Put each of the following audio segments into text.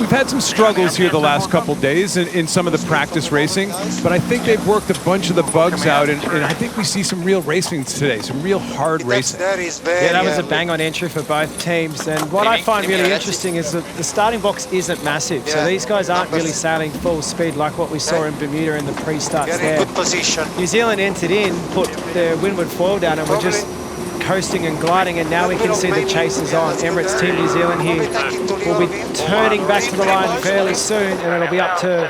we've had some struggles here the last couple days in some of the practice racing, but I think they've worked a bunch of the bugs out, and I think we see some real racing today, some real hard racing. Yeah, that was a bang-on entry for both teams, and what I find really interesting is that the starting box isn't massive, so these guys aren't really sailing full speed like what we saw in Bermuda in the pre-starts there. New Zealand entered in, put their windward foil down, and we're just coasting and gliding, and now we can see the chasers on. Emirates Team New Zealand here will be turning back to the line fairly soon, and it'll be up to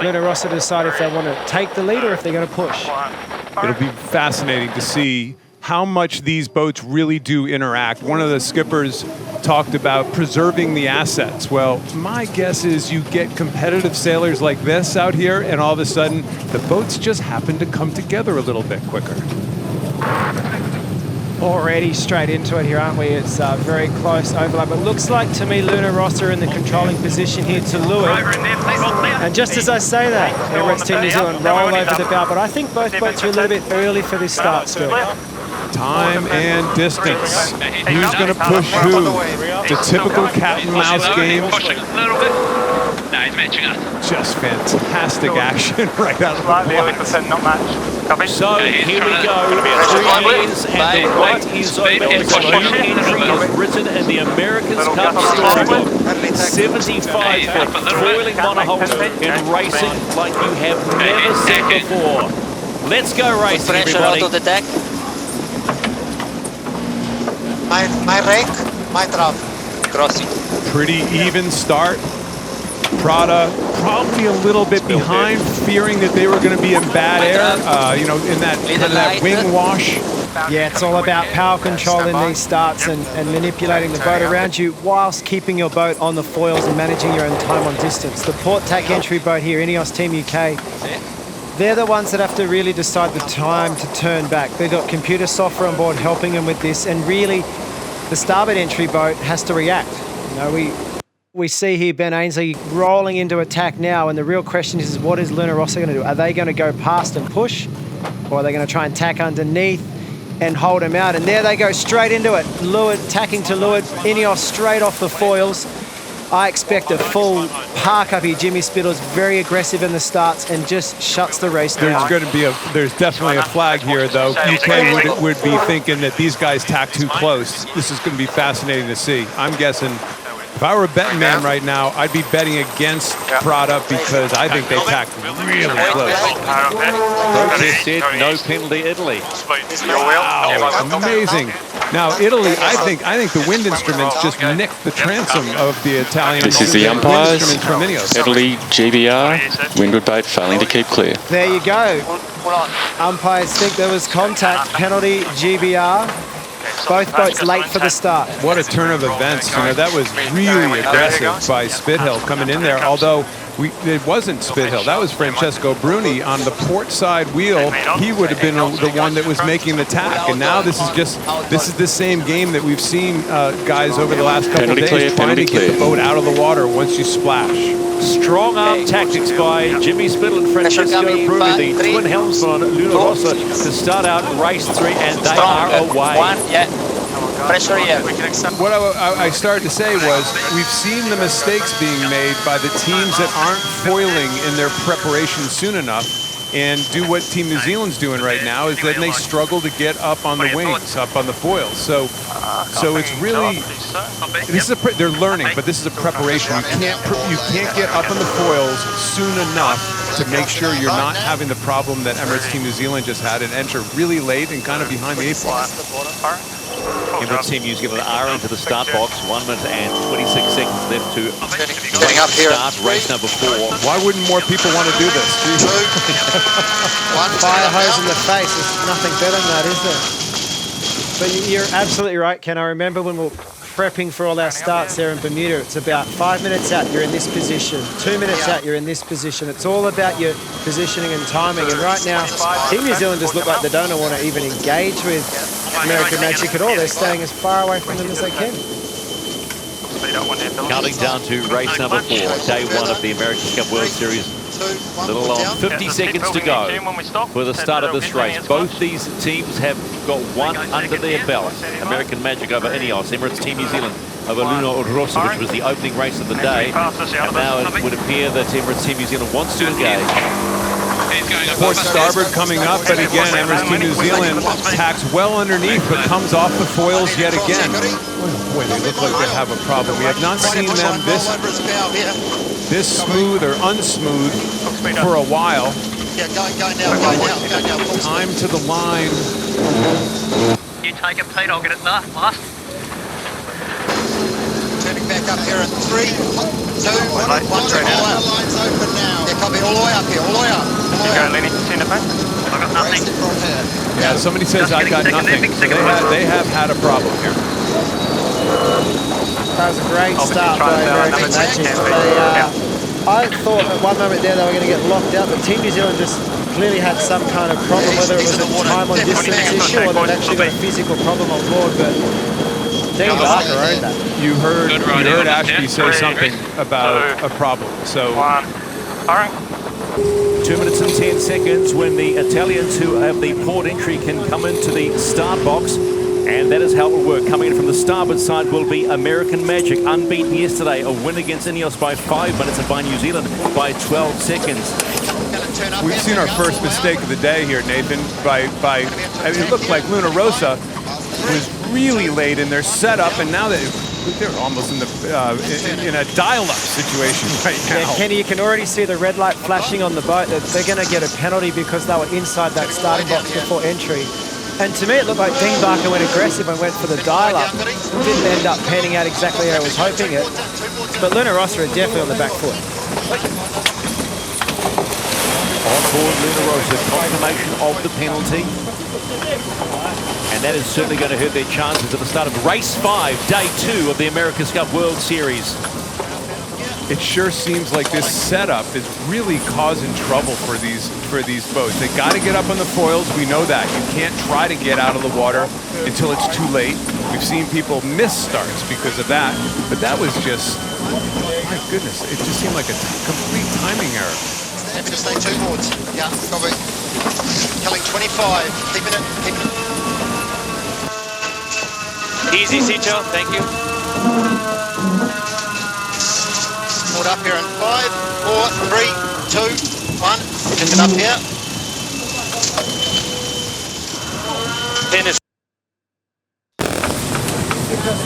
Luna Rossa to decide if they want to take the lead or if they're going to push. It'll be fascinating to see how much these boats really do interact. One of the skippers talked about preserving the assets. Well, my guess is you get competitive sailors like this out here, and all of a sudden the boats just happen to come together a little bit quicker. Already straight into it here, aren't we? It's very close overlap. It looks like to me Luna Rossa in the controlling position here to Lewis. And just as I say that, Emirates Team New Zealand roll over the bow, but I think both boats are a little bit early for this start still. Time and distance. Who's going to push who? The typical cat and mouse game. Just fantastic action right out of the block. So here we go, 3 years and the right is over. A new entry is written in the America's Cup storybook. 75 foot foiling monohull in racing like you have never seen before. Let's go racing, everybody. Out of the deck. My rake, my drop. Crossing. Pretty even start. Prada probably a little bit behind, fearing that they were going to be in bad air, you know, in that kind of that wing wash. Yeah, it's all about power control in these starts and manipulating the boat around you whilst keeping your boat on the foils and managing your own time on distance. The port tack entry boat here, INEOS Team UK, they're the ones that have to really decide the time to turn back. They've got computer software on board helping them with this, and really the starboard entry boat has to react. You know, we see here Ben Ainsley rolling into attack now, and the real question is what is Luna Rossa going to do? Are they going to go past and push, or are they going to try and tack underneath and hold him out? And there they go, straight into it. Leeward tacking to leeward, INEOS straight off the foils. I expect a full park up here. Jimmy Spittle's very aggressive in the starts and just shuts the race down. There's definitely a flag here, though. UK would be thinking that these guys tack too close. This is going to be fascinating to see. I'm guessing if I were a betting man right now, I'd be betting against Prada because I think they tacked really close. Protest said no penalty, Italy. Wow, amazing. Now Italy, I think the wind instruments just nicked the transom of the Italian. This is the umpires. From INEOS. Italy, GBR, windward boat failing to keep clear. There you go. Umpires think there was contact, penalty, GBR. Both boats late for the start. What a turn of events. You know, that was really aggressive by Spithill coming in there, although it wasn't Spithill. That was Francesco Bruni on the port side wheel. He would have been the one that was making the tack. And now this is the same game that we've seen guys over the last couple of days trying to get the boat out of the water once you splash. Strong arm tactics by Jimmy Spittle and Francesco Bruni, the twin helmsmen on Luna Rossa, to start out race 3, and they are away. Pressure here. What I started to say was we've seen the mistakes being made by the teams that aren't foiling in their preparation soon enough and do what Team New Zealand's doing right now is that they struggle to get up on the wings, up on the foils. So it's really, they're learning, but this is a preparation. You can't get up on the foils soon enough to make sure you're not having the problem that Emirates Team New Zealand just had and enter really late and kind of behind the 8 ball. Emirates Team New Zealand are into the start box. 1 minute and 26 seconds left to start race number 4. Why wouldn't more people want to do this? Fire hose in the face. There's nothing better than that, is there? But you're absolutely right, Ken. I remember when we were prepping for all our starts there in Bermuda, it's about 5 minutes out, you're in this position. 2 minutes out, you're in this position. It's all about your positioning and timing. And right now, Team New Zealand just look like they don't want to even engage with American Magic at all. They're staying as far away from them as they can. Counting down to race number 4, day 1 of the America's Cup World Series. A little on 50 seconds to go for the start of this race. Both these teams have got one under their belt. American Magic over INEOS, Emirates Team New Zealand over Rossa, which was the opening race of the day. And now it would appear that Emirates Team New Zealand wants to engage. Port starboard coming up, but again, Emirates Team New Zealand tacks well underneath, but comes off the foils yet again. Boy, they look like they have a problem. We have not seen them this smooth or unsmooth for a while. Time to the line. You take it, Pete, I'll get it last. Turning back up here in 3, 2, 1. Line's open now. Yeah, copy, all the way up here, all the way up. You go, Lenny, send it back. I got nothing. Yeah, somebody says I got nothing. So they have had a problem here. That was a great start by American Magic. I thought at one moment there they were going to get locked out, but Team New Zealand just clearly had some kind of problem, whether it was a time on distance issue or they've actually got a physical problem on board, but Team Barker owned that. You heard Ashby say something about a problem, so... 2 minutes and 10 seconds when the Italians who have the port entry can come into the start box. And that is how it will work. Coming in from the starboard side will be American Magic, unbeaten yesterday, a win against INEOS by 5 minutes and by New Zealand by 12 seconds. We've seen our first mistake of the day here, Nathan. I mean, it looked like Luna Rossa was really late in their setup, and now they're almost in a dial-up situation right now. Yeah, Kenny, you can already see the red light flashing on the boat. They're going to get a penalty because they were inside that starting box before entry. And to me, it looked like Dean Barker went aggressive and went for the dial-up. Didn't end up panning out exactly how I was hoping it. But Luna Rossa are definitely on the back foot. On board Luna Rossa, confirmation of the penalty. And that is certainly going to hurt their chances at the start of race 5, day 2 of the America's Cup World Series. It sure seems like this setup is really causing trouble for these boats. They got to get up on the foils. We know that. You can't try to get out of the water until it's too late. We've seen people miss starts because of that. But that was just, my goodness, it just seemed like a complete timing error. Happy to stay 2 boards. Yeah, copy. Killing 25. Keeping it. Easy, Sito, thank you. Up here in 5, 4, 3, 2, 1. Pick it up here. Finish.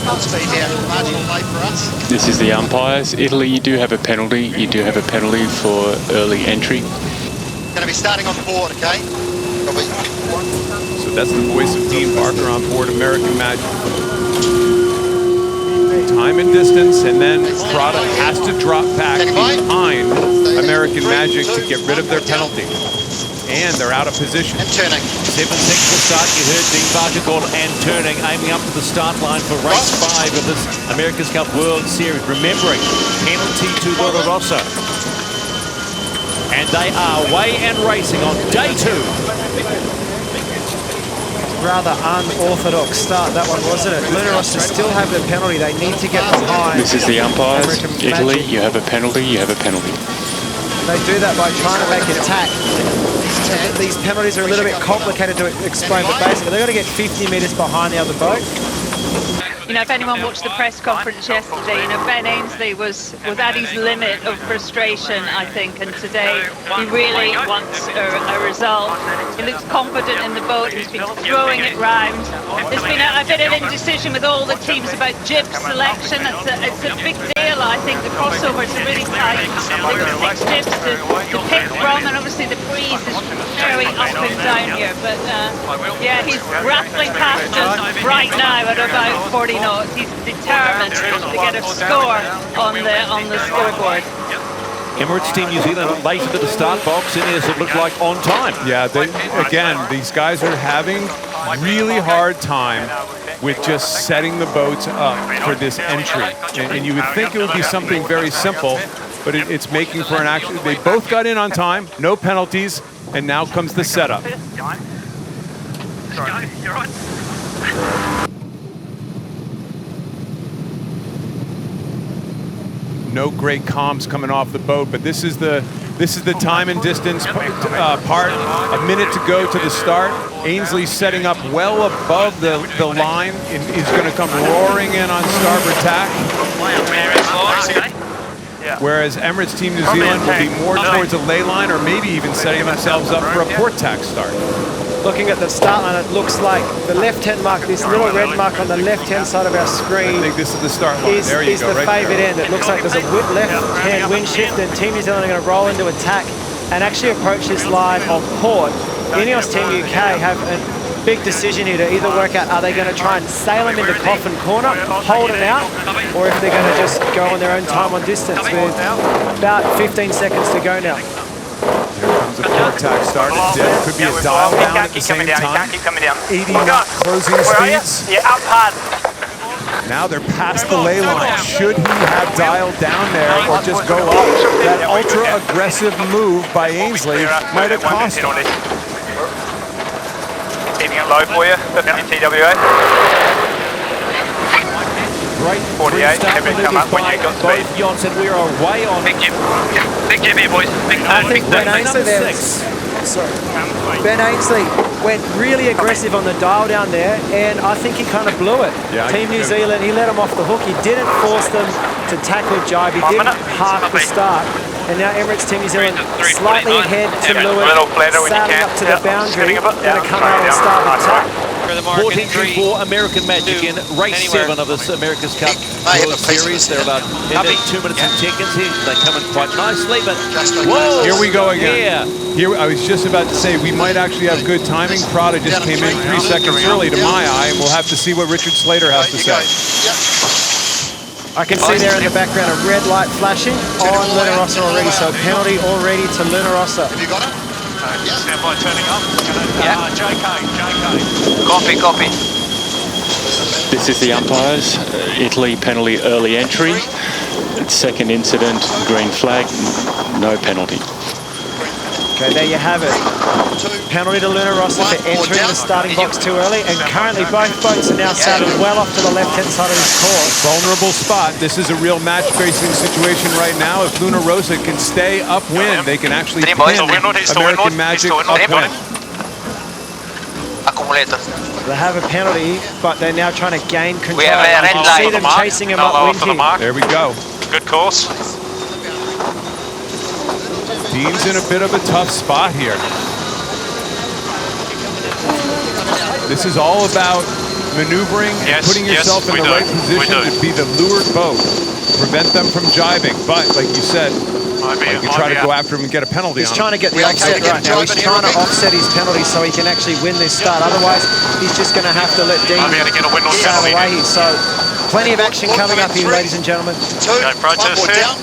Full speed here. Marginal late for us. This is the umpires. Italy, you do have a penalty. You do have a penalty for early entry. Going to be starting on board, okay? Copy. So that's the voice of Dean Barker on board American Magic. Time and distance, and then Prada has to drop back behind American Magic to get rid of their penalty. And they're out of position. And turning. 7 seconds to start. You heard Dean Barker call and turning, aiming up to the start line for race 5 of this America's Cup World Series. Remembering, penalty to Luna Rossa. And they are away and racing on day 2. Rather unorthodox start, that one, wasn't it? Luna Rossa still have the penalty. They need to get behind. This is the umpires. Italy, you have a penalty. You have a penalty. They do that by trying to make a tack. These penalties are a little bit complicated to explain, but basically they've got to get 50 metres behind the other boat. You know, if anyone watched the press conference yesterday, you know, Ben Ainsley was at his limit of frustration, I think, and today he really wants a result. He looks confident in the boat. He's been throwing it round. There's been a bit of indecision with all the teams about jib selection. It's a big deal, I think. The crossovers are really tight. They've got 6 jibs to pick from, and obviously the breeze is very up and down here. But yeah, he's rattling past us right now at about 40 knots. He's determined to get a score on the scoreboard. Emirates Team New Zealand late into the start box. INEOS, it looked like on time. Yeah, again, these guys are having really hard time with just setting the boats up for this entry. And you would think it would be something very simple, but it's making for an action. They both got in on time, no penalties, and now comes the setup. No great comms coming off the boat, but this is the This is the time and distance part. A minute to go to the start. Ainsley setting up well above the line. He's going to come roaring in on starboard tack. Whereas Emirates Team New Zealand will be more towards a ley line or maybe even setting themselves up for a port tack start. Looking at the start line, it looks like the left-hand mark, this little red mark on the left-hand side of our screen, I think this is the start line. is the favoured end. It looks like there's a left-hand wind shift, and Team New Zealand are going to roll into attack and actually approach this line on port. INEOS Team UK have a big decision here to either work out, are they going to try and sail him into Coffin Corner, hold him out, or if they're going to just go on their own time on distance with about 15 seconds to go now. Here comes a port tack start. It could be a dial down at the same time. 80 knot closing speeds. Yeah, up hard. Now they're past the ley line. Should he have dialed down there or just go up? That ultra-aggressive move by Ainsley might have cost him. Keeping it low for you, 15 TWA. Great 48, restart everything come up when you got speed. both yachts, and we are away on. Big jib here, boys. Big I turn, think big Ben turn. Ainsley there, Ben Ainsley went really aggressive on the dial down there, and I think he kind of blew it. Yeah, Team New Zealand, he let him off the hook. He didn't force them to tackle jibe. He didn't park the start. And now Emirates Team New Zealand slightly ahead to Lewis, sailing up to the boundary, going to come out and start the attack. 14 for American Magic in race 7 of this America's Cup World Series. They're about 2 minutes and seconds here. They come in quite nicely, but whoa! Here we go again. Yeah. Here, I was just about to say, we might actually have good timing. Prada just came in 3 seconds early to my eye, and we'll have to see what Richard Slater has to say. I can see there in the background a red light flashing on Luna Rossa already, so penalty already to Luna Rossa. Have you got it? Stand by turning up. JK. Copy. This is the umpires. Italy penalty early entry. Second incident, green flag, no penalty. Okay, there you have it. Penalty to Luna Rossa for entering the starting box too early, and currently both boats are now sailing well off to the left-hand side of this course. Vulnerable spot. This is a real match-racing situation right now. If Luna Rossa can stay upwind, they can actually pin American Magic upwind. Accumulator. They have a penalty, but they're now trying to gain control. We have a red You light. see them chasing him upwind here. There we go. Good course. Dean's in a bit of a tough spot here. This is all about maneuvering and putting yourself in the right position to be the lured boat, prevent them from jibing. But like you said, you try to go after him and get a penalty on him. He's trying to get the offset right now. He's trying to offset his penalty so he can actually win this start. Otherwise, he's just going to have to let Dean sail away here. So, plenty of action coming up here, ladies and gentlemen. Protest here.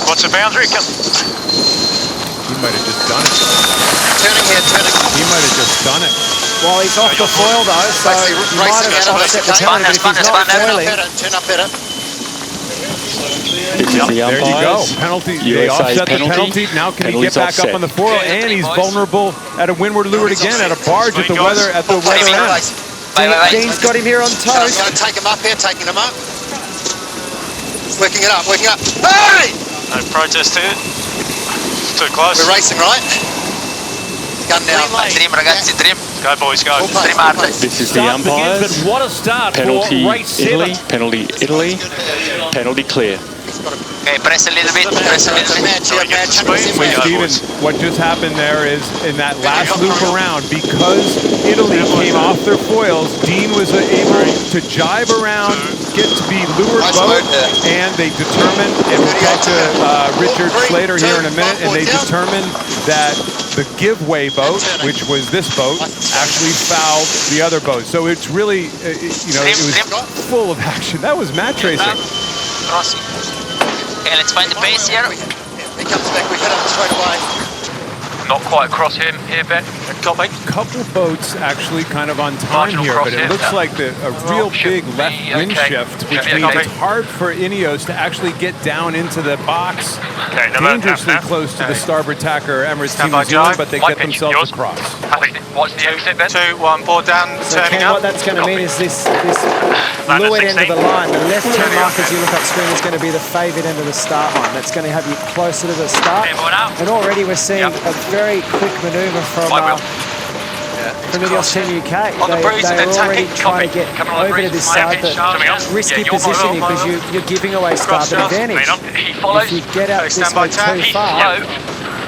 What's the boundary? He might have just done it. Turning here, turning. He might have just done it. Well, he's off the foil though, so he might have offset the penalty, but if he's not foiling... Turn up better. This is the There you go. umpires. Penalty. They USA offset the penalty. Now can he get back up on the foil? And he's vulnerable at a windward leeward again at a barge at the weather end. Dean's got him here on toast. Going to take him up here, taking him up. Working it up, working up. Hey! No protest here. Too close. We're racing, right? Gun down. Trim, ragazzi, trim. Go, boys, go. Trim arte. This is the Start begins, umpires. but what a start Penalty for race 7. Italy, penalty Italy, penalty clear. Okay, press a little bit, press a little bit. Stephen, what just happened there is in that last loop around, because Italy came off their foils, Dean was able to jibe around, get to be lured boat, and they determined, and we'll talk to Richard Slater here in a minute, and they determined that the giveaway boat, which was this boat, actually fouled the other boat. So it's really, it was full of action. That was match racing. Okay, let's find the base here. He comes back, we hit him straight away. Not quite across here, Ben. Copy. Couple boats actually kind of on time here, but it looks like a real big left wind shift, which means it's hard for INEOS to actually get down into the box dangerously close to the starboard tacker Emirates Team New Zealand, but they get themselves across. What's the exit, Ben? 2, 1, board down, So turning Ken, up. what that's going to mean is this leeward end of the line, the left-hand mark as you look up screen is going to be the favoured end of the start line. That's going to have you closer to the start. And already we're seeing a very quick manoeuvre from INEOS Team UK. They're already trying to get over to this side, but risky positioning because you're giving away starboard advantage. If you get out this way too far,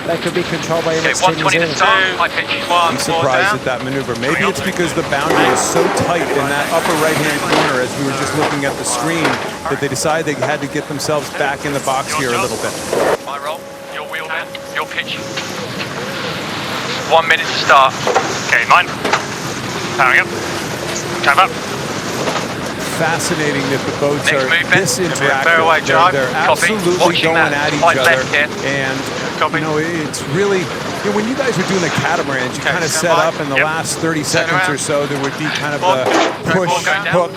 they could be controlled by Emirates Team New Zealand. I'm surprised at that maneuver. Maybe it's because the boundary is so tight in that upper right-hand corner as we were just looking at the screen that they decided they had to get themselves back in the box here a little bit. My roll, your wheel, Ben, your pitch. 1 minute to start. Okay, mine. Powering up. Time up. Fascinating that the boats are this interactive. They're Copy. absolutely going at each other. Left here. And you know, it's really, when you guys were doing the catamarans, you kind of set up in the last 30 seconds or so, there would be kind of the push, hook,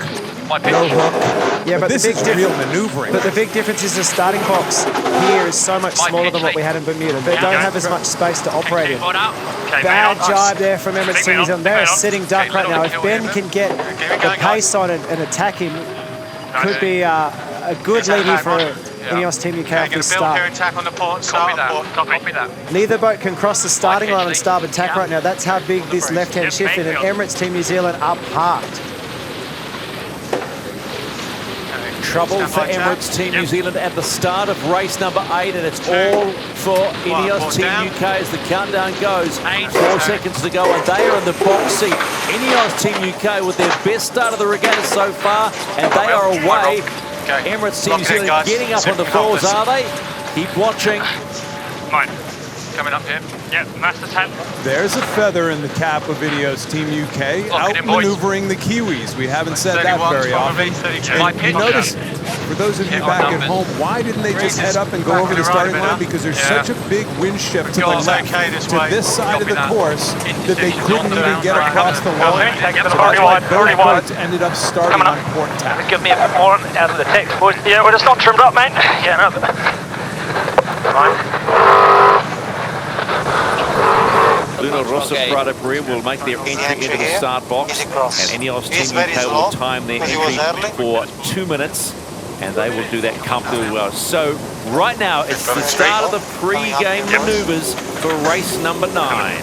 no hook. Yeah, but this is real maneuvering. But the big difference is the starting box here is so much smaller than what we had in Bermuda. They don't have as much space to operate in. Bad jibe there from Emirates Team New Zealand. They're a sitting duck right now. If Ben can get the pace on and attack him, could be a good lead here for INEOS Team UK off this start. Neither boat can cross the starting line on starboard tack right now. That's how big this left-hand shift is, and Emirates Team New Zealand up parked. Trouble for Emirates Team New Zealand at the start of race number 8, and it's all for INEOS Team UK as the countdown goes. 4 seconds to go, and they are in the box seat. INEOS Team UK with their best start of the regatta so far, and they are away. Emirates Team New Zealand getting up on the balls, are they? Keep watching. Mine. Coming up here. Yeah, master tap. There's a feather in the cap of INEOS Team UK, outmaneuvering the Kiwis. We haven't said that very often. And you notice, for those of you back at home, why didn't they just head up and go over the starting line? Because there's such a big wind shift to the left, to this side of the course, that they couldn't even get across the line. So that's why both boats ended up starting on port tack. Give me a bit more out of the text, boys. Yeah, we're just not trimmed up, mate. Yeah, no. Rossa, Prada Cup will make their entry into the start box, and INEOS Team UK will time their entry for 2 minutes, and they will do that comfortably well. So right now it's the start of the pre-game manoeuvres for race number 9.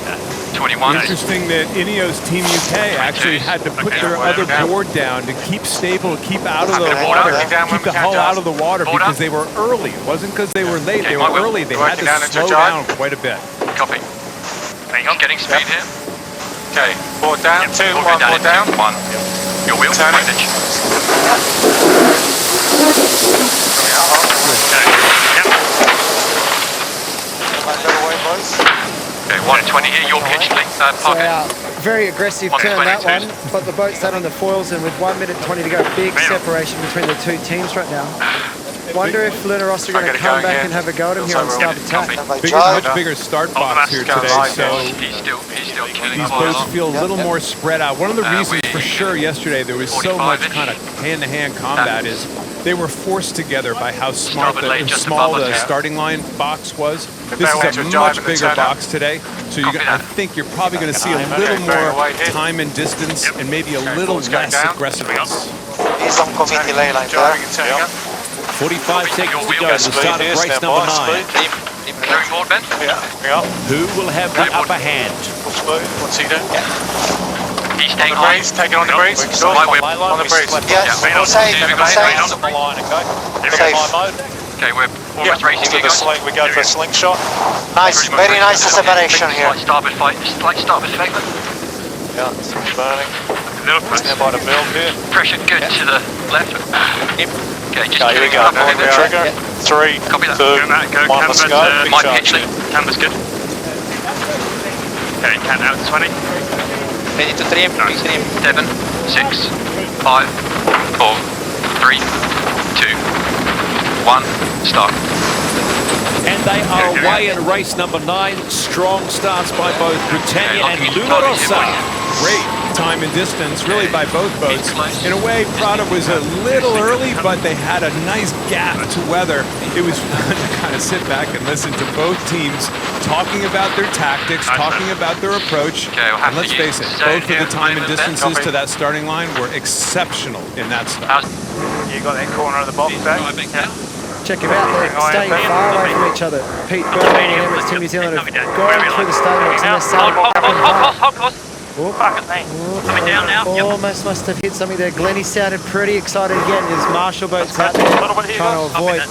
21. Interesting that INEOS Team UK actually had to put their other board down to keep stable, keep out of the water, keep the hull out of the water because they were early. It wasn't because they were late, they were early. They had to slow down quite a bit. Copy. Getting speed here. Okay, board down, 2, 1, board down. 1. Your wheel, turn it. Okay, 120 here, your pitch, So very aggressive turn that one, but the boat's sat on the foils, and with 1 minute 20 to go, big separation between the two teams right now. Wonder if Rossa are going to come back and have a go at him here on starboard tack. Much bigger start box here today, so these boats feel a little more spread out. One of the reasons for sure yesterday there was so much kind of hand-to-hand combat is they were forced together by how small the starting line box was. This is a much bigger box today, so I think you're probably going to see a little more time and distance and maybe a little less aggressiveness. He's on committee lane line there. 45 seconds to go to the start of race number 9. Clearing board, Ben? Yeah. Who will have the upper hand? What's he doing? He's staying high. Taking on the breeze. Right whip. On the breeze. Yes, safe. Okay, we're almost racing here, guys. We go for a slingshot. Nice, very nice separation here. Slight starboard fight, slight starboard fight. Yeah, it's burning. Stand by the build here. Pressure good to the left. Okay, just here we go. Pulling the trigger. 3, 2, 1, let's go. My pitch lead. Canvas good. Okay, count out to 20. Ready to trim, please trim. 7, 6, 5, 4, 3, 2, 1, start. And they are away in race number 9. Strong starts by both Britannia and Rossa. Great time and distance, really, by both boats. In a way, Prada was a little early, but they had a nice gap to weather. It was fun to kind of sit back and listen to both teams talking about their tactics, talking about their approach. And let's face it, both of the time and distances to that starting line were exceptional in that start. You got that corner of the box back. Check him out, they're staying far away from each other. Pete Burley and Emirates Team New Zealand have gone through the starting box and they're sailing up and high. Almost must have hit something there. Glennie sounded pretty excited again. There's Marshall boats out there trying to avoid.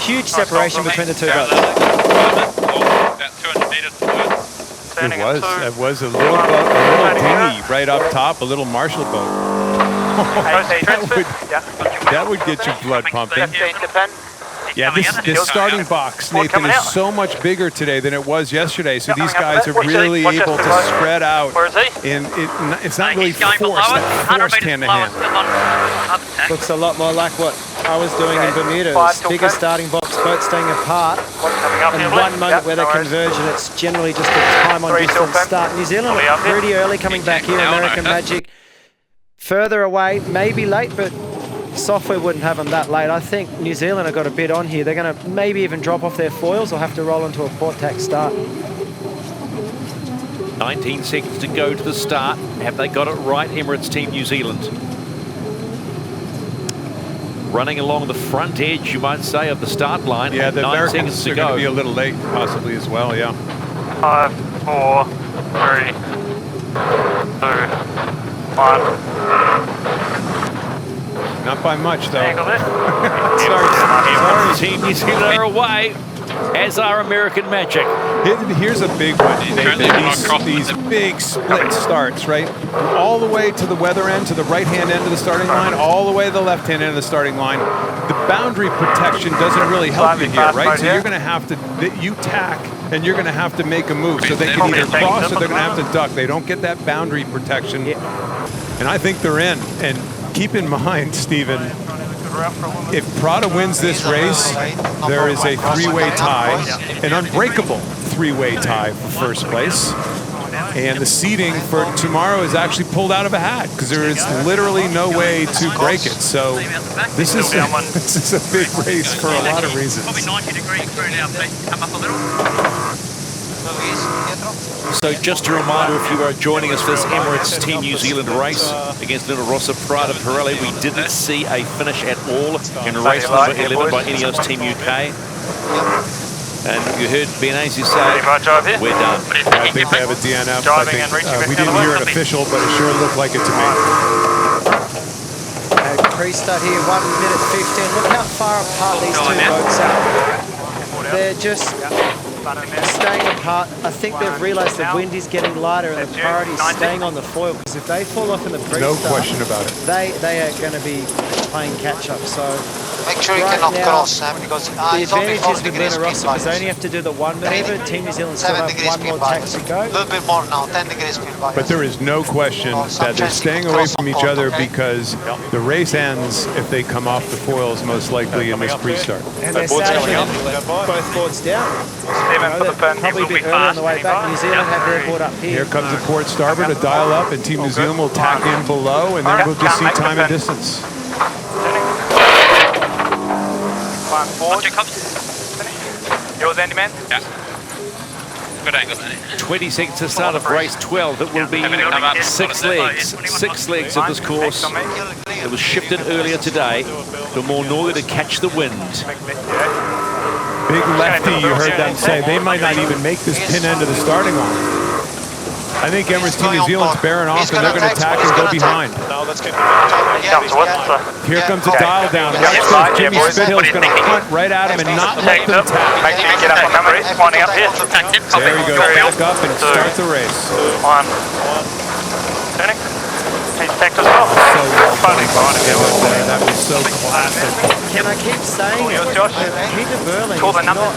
Huge separation between the two boats. It was a little dinghy right up top, a little Marshall boat. that would get your blood pumping. Yeah, this starting box, Nathan, is so much bigger today than it was yesterday. So these guys are really able to spread out, and it's not really forced, that forced hand-to-hand. Looks a lot more like what I was doing in Bermuda. Bigger starting box, boats staying apart, and one moment where they converge, and it's generally just a time on distance start. New Zealand are pretty early coming back here. American Magic further away, maybe late, but software wouldn't have them that late. I think New Zealand have got a bit on here. They're going to maybe even drop off their foils or have to roll into a port tack start. 19 seconds to go to the start. Have they got it right, Emirates Team New Zealand? Running along the front edge, you might say, of the start line. Yeah, the 9 Americans seconds to are go. going to be a little late, possibly as well, yeah. 5, 4, 3, 2, 1. Not by much, though. Sorry. Team New Zealand are away, as are American Magic. Here's a big one. These big split starts, right? All the way to the weather end, to the right-hand end of the starting line, all the way to the left-hand end of the starting line. The boundary protection doesn't really help you here, right? So you're going to have to, you tack, and you're going to have to make a move. So they can either cross or they're going to have to duck. They don't get that boundary protection. And I think they're in. And keep in mind, Stephen, if Prada wins this race, there is a three-way tie, an unbreakable three-way tie for first place. And the seeding for tomorrow is actually pulled out of a hat because there is literally no way to break it. So this is a big race for a lot of reasons. So just a reminder, if you are joining us for this Emirates Team New Zealand race against Little Rossa, Prada, Pirelli, we didn't see a finish at all in race number 11 by INEOS Team UK. And you heard Benazzi say, we're done. I think they have a DNF. I think, we didn't hear it official, but it sure looked like it to me. Pre-start here, 1 minute 15. Look how far apart these two boats are. They're just staying apart. I think they've realised the wind is getting lighter and the priority is staying on the foil, because if they fall off in the pre-start, no question about it, they are going to be playing catch-up. So make sure you cannot cross, because the advantage is with Luna Rossa because they only have to do the one maneuver. Team New Zealand still have one more tack to go. A little bit more now, 10 degrees speed bias. But there is no question that they're staying away from each other because the race ends if they come off the foils, most likely in this pre-start. And they're sailing both boards down. Probably a bit early on the way back. New Zealand have their board up here. Here comes the port starboard to dial up, and Team New Zealand will tack in below, and then we'll just see time and distance. Yours, Andy, man? Yeah. Good angle, 20 seconds to start of race 12. It will be 6 legs. 6 legs of this course. It was shifted earlier today to more northerly to catch the wind. Big lefty, you heard them say. They might not even make this pin end of the starting line. I think Emirates Team New Zealand's bearing off, and they're going to attack and go behind. Here comes a dial down. Watch this. Jimmy Spithill's going to hunt right at him and not let them tack. Make sure you get up on number 8, winding up here. There he goes, back up and start the race. 1. Turning. He's tacked as well. That was so classic. Can I keep saying it? Peter Burling is not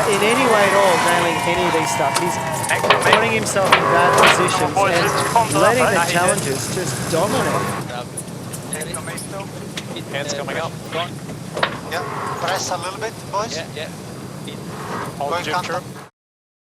in any way at all nailing any of these stuff. He's putting himself in bad positions and letting the challengers just dominate. Hands coming up. Yeah, press a little bit, boys. Yeah. Going counter.